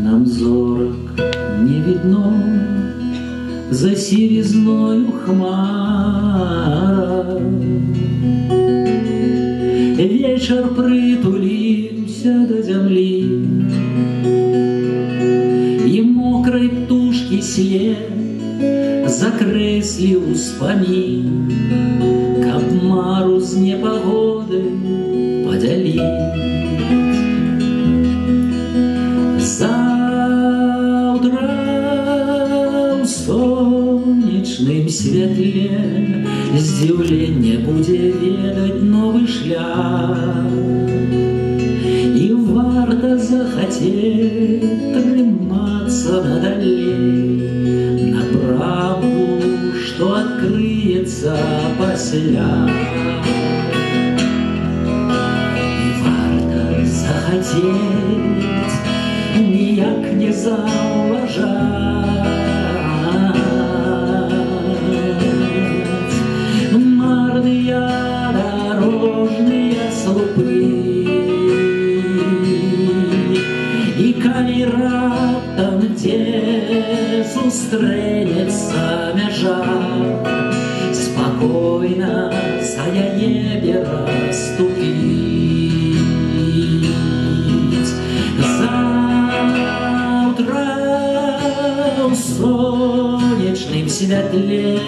Нам зорок не видно за сивизною хмара. Вечер притулился до земли, и мокрой птушки след закреслил успомин, кабмару з непогоды подялить. Завтра у сонечным святле здзіўленне будзе ведаць новый шлях, і варта захацець трымацца надалей на правду, што адкрыецца пасля. І варта захацець ніяк не заўважаць марныя дарожныя слупы. І калі раптам дзе сустрэнецца мяжа, спакойна за яе пераступіць. Завтра ў сонечным святле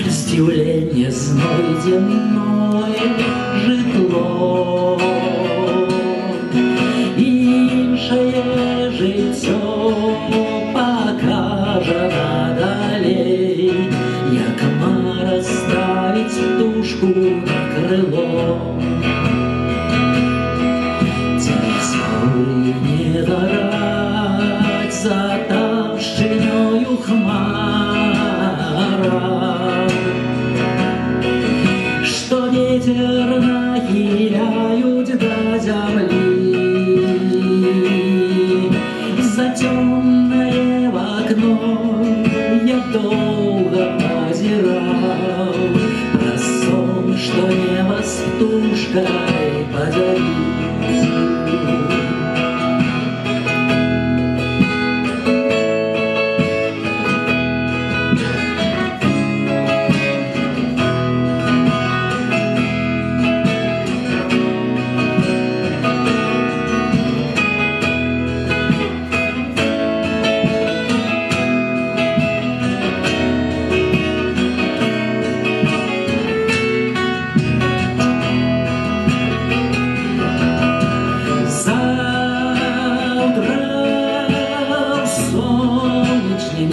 здзіўленне знойдзе мною жытло, і іншае жыццё пакажа надалей, як мара ставіць птушку на крыло. Цяпер не гараць за таўшчынёю хмара, што ветер нахіляюць да зямлі. За цёмнае вакно я доўга пазіраў, праз сон, што неба з птушкай падзяліць.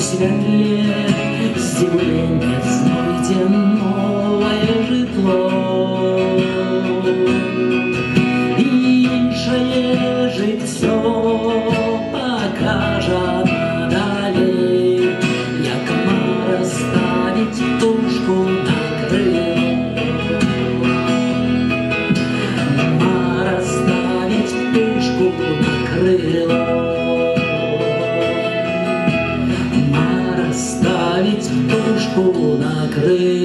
Святле здзіўленне знойдзе новае жытло, і іншае жыццё пакажа надалей, як мара ставіць птушку на крыло. Мара ставіць птушку на крыло. Ставить птушку на крыло.